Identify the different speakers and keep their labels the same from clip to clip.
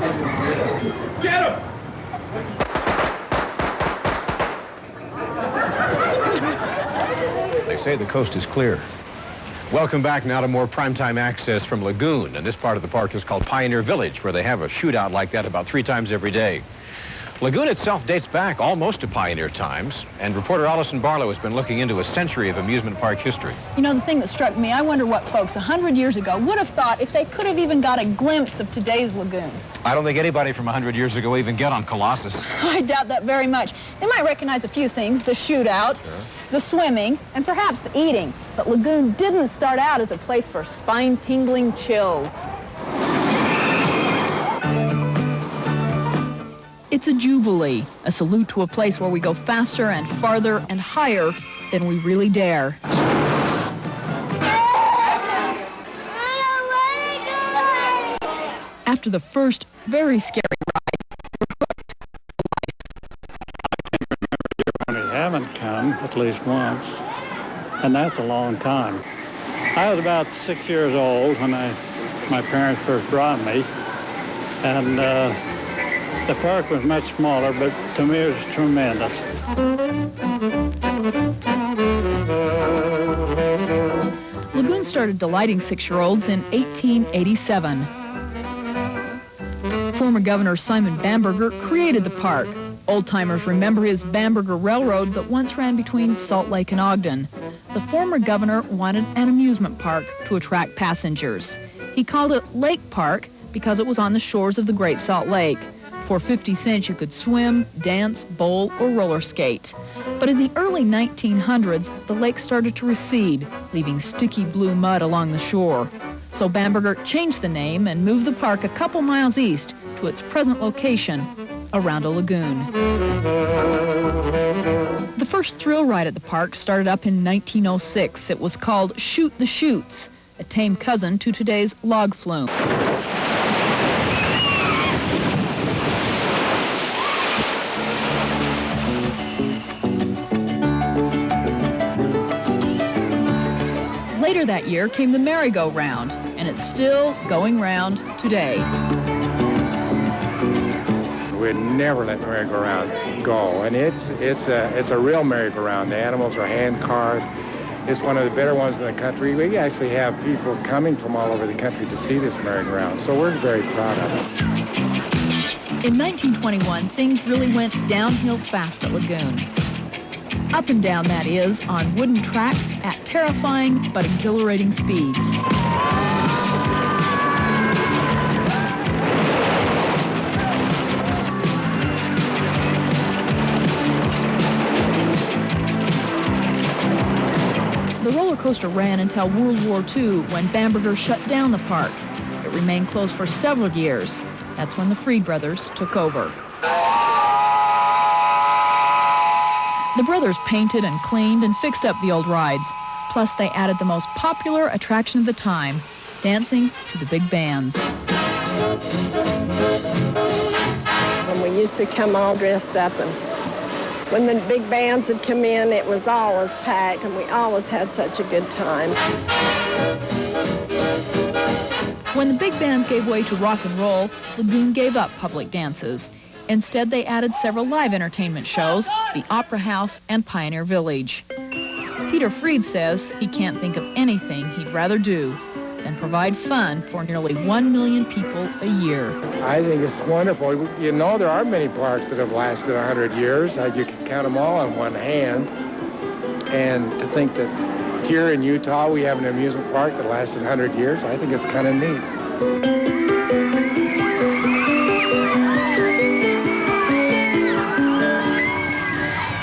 Speaker 1: Get him!
Speaker 2: They say the coast is clear. Welcome back now to more primetime access from Lagoon, and this part of the park is called Pioneer Village, where they have a shootout like that about 3 times every day. Lagoon itself dates back almost to pioneer times, and reporter Alison Barlow has been looking into a century of amusement park history.
Speaker 3: You know, the thing that struck me, I wonder what folks 100 years ago would have thought if they could have even got a glimpse of today's Lagoon.
Speaker 2: I don't think anybody from 100 years ago even get on Colossus.
Speaker 3: I doubt that very much. They might recognize a few things, the shootout, the swimming, and perhaps the eating. But Lagoon didn't start out as a place for spine-tingling chills. It's a Jubilee, a salute to a place where we go faster and farther and higher than we really dare. After the first very scary ride, we're hooked
Speaker 4: for life. I can remember when we haven't come at least once, and that's a long time. I was about 6 years old when my parents first brought me, and the park was much smaller, but to me it was tremendous.
Speaker 3: Lagoon started delighting 6-year-olds in 1887. Former Governor Simon Bamberger created the park. Old-timers remember his Bamberger Railroad that once ran between Salt Lake and Ogden. The former governor wanted an amusement park to attract passengers. He called it Lake Park because it was on the shores of the Great Salt Lake. For 50 cents, you could swim, dance, bowl, or roller skate. But in the early 1900s, the lake started to recede, leaving sticky blue mud along the shore. So Bamberger changed the name and moved the park a couple miles east to its present location, around a lagoon. The first thrill ride at the park started up in 1906. It was called Shoot the Chutes, a tame cousin to today's log flume. Later that year came the MerryGoRound, and it's still going round today.
Speaker 5: We'd never let merry-go-round go, and it's a real merry-go-round. The animals are hand-carved. It's one of the better ones in the country. We actually have people coming from all over the country to see this merry-go-round, so we're very proud of it.
Speaker 3: In 1921, things really went downhill fast at Lagoon. Up and down, that is, on wooden tracks at terrifying but exhilarating speeds. The roller coaster ran until World War II, when Bamberger shut down the park. It remained closed for several years. That's when the Freed brothers took over. The brothers painted and cleaned and fixed up the old rides. Plus, they added the most popular attraction of the time, dancing to the big bands.
Speaker 6: When we used to come all dressed up, and when the big bands would come in, it was always packed, and we always had such a good time.
Speaker 3: When the big bands gave way to rock and roll, Lagoon gave up public dances. Instead, they added several live entertainment shows, the Opera House and Pioneer Village. Peter Freed says he can't think of anything he'd rather do than provide fun for nearly 1 million people a year.
Speaker 5: I think it's wonderful. You know, there are many parks that have lasted 100 years. You can count them all on one hand. And to think that here in Utah we have an amusement park that lasted 100 years, I think it's kind of neat.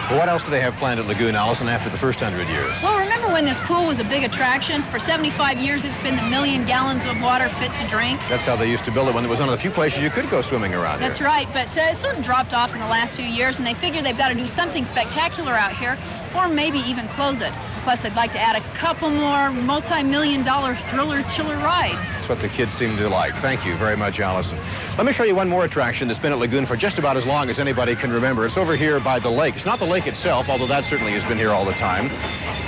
Speaker 2: Well, what else do they have planned at Lagoon, Alison, after the first 100 years?
Speaker 3: Well, remember when this pool was a big attraction? For 75 years, it's been 1 million gallons of water fit to drink.
Speaker 2: That's how they used to build it when it was one of the few places you could go swimming around here.
Speaker 3: That's right, but it sort of dropped off in the last few years, and they figure they've got to do something spectacular out here, or maybe even close it. Plus, they'd like to add a couple more multi-million-dollar thriller chiller rides.
Speaker 2: That's what the kids seem to like. Thank you very much, Alison. Let me show you one more attraction that's been at Lagoon for just about as long as anybody can remember. It's over here by the lake. It's not the lake itself, although that certainly has been here all the time.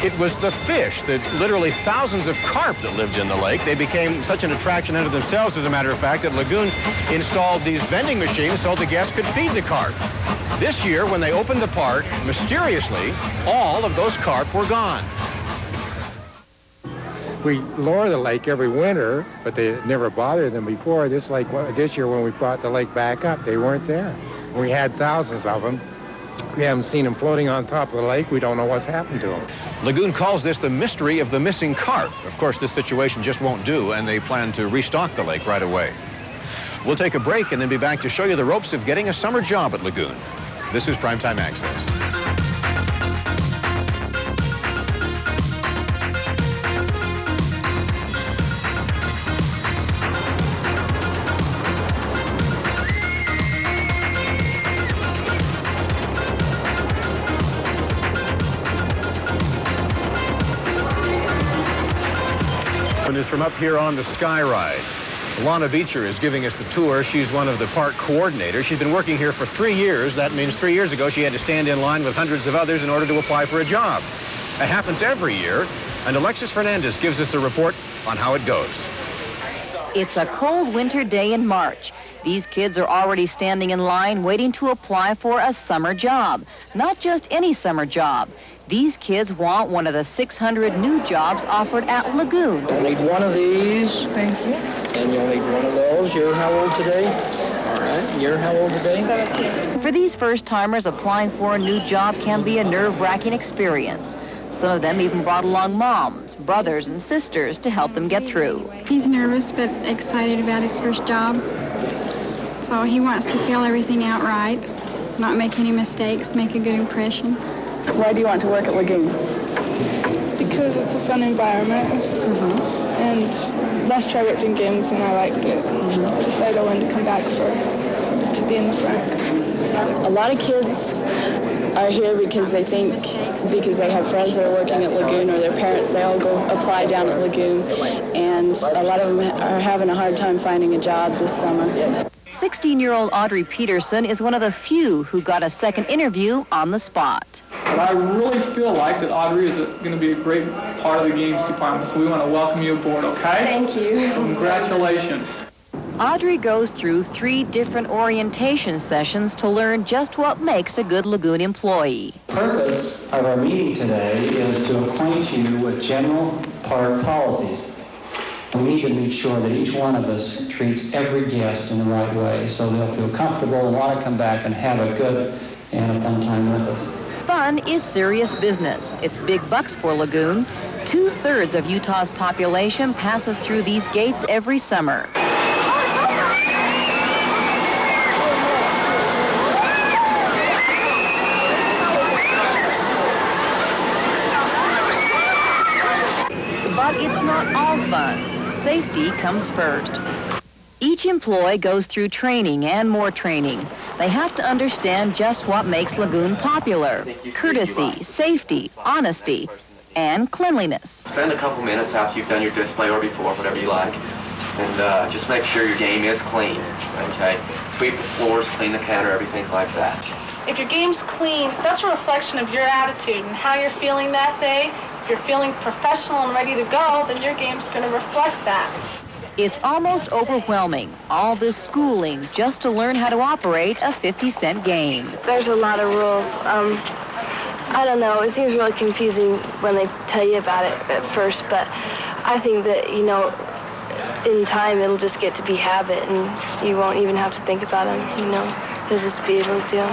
Speaker 2: It was the fish, the literally thousands of carp that lived in the lake. They became such an attraction unto themselves, as a matter of fact, that Lagoon installed these vending machines so the guests could feed the carp. This year, when they opened the park, mysteriously, all of those carp were gone.
Speaker 5: We lower the lake every winter, but they never bothered them before. This year, when we brought the lake back up, they weren't there. We had thousands of them. We haven't seen them floating on top of the lake. We don't know what's happened to them.
Speaker 2: Lagoon calls this the mystery of the missing carp. Of course, this situation just won't do, and they plan to restock the lake right away. We'll take a break and then be back to show you the ropes of getting a summer job at Lagoon. This is Primetime Access. Is from up here on the Sky Ride. Lana Beecher is giving us the tour. She's one of the park coordinators. She's been working here for 3 years. That means 3 years ago she had to stand in line with hundreds of others in order to apply for a job. It happens every year, and Alexis Fernandez gives us a report on how it goes.
Speaker 1: It's a cold winter day in March. These kids are already standing in line waiting to apply for a summer job. Not just any summer job. These kids want one of the 600 new jobs offered at Lagoon.
Speaker 7: You'll need one of these.
Speaker 3: Thank you.
Speaker 7: And you'll need one of those. You're how old today? All right. You're how old today?
Speaker 3: 17.
Speaker 1: For these first-timers, applying for a new job can be a nerve-wracking experience. Some of them even brought along moms, brothers, and sisters to help them get through.
Speaker 8: He's nervous but excited about his first job. So he wants to fill everything out right, not make any mistakes, make a good impression.
Speaker 9: Why do you want to work at Lagoon?
Speaker 8: Because it's a fun environment. And last year I worked in games and I liked it. I decided I wanted to come back to be in the front.
Speaker 9: A lot of kids are here because they think, because they have friends that are working at Lagoon or their parents say, oh, go apply down at Lagoon. And a lot of them are having a hard time finding a job this summer.
Speaker 1: 16-year-old Audrey Peterson is one of the few who got a second interview on the spot.
Speaker 10: But I really feel like that Audrey is going to be a great part of the games department, so we want to welcome you aboard, okay?
Speaker 8: Thank you.
Speaker 10: Congratulations.
Speaker 1: Audrey goes through 3 different orientation sessions to learn just what makes a good Lagoon employee.
Speaker 11: The purpose of our meeting today is to acquaint you with general park policies. We need to make sure that each one of us treats every guest in the right way so they'll feel comfortable and want to come back and have a good and a fun time with us.
Speaker 1: Fun is serious business. It's big bucks for Lagoon. 2/3 of Utah's population passes through these gates every summer. But it's not all fun. Safety comes first. Each employee goes through training and more training. They have to understand just what makes Lagoon popular: courtesy, safety, honesty, and cleanliness.
Speaker 12: Spend a couple minutes after you've done your display or before, whatever you like, and just make sure your game is clean, okay? Sweep the floors, clean the counter, everything like that.
Speaker 13: If your game's clean, that's a reflection of your attitude and how you're feeling that day. If you're feeling professional and ready to go, then your game's going to reflect that.
Speaker 1: It's almost overwhelming, all this schooling just to learn how to operate a 50-cent game.
Speaker 14: There's a lot of rules. I don't know, it seems really confusing when they tell you about it at first, but I think that, you know, in time it'll just get to be habit and you won't even have to think about them, you know, you'll just be able to do them.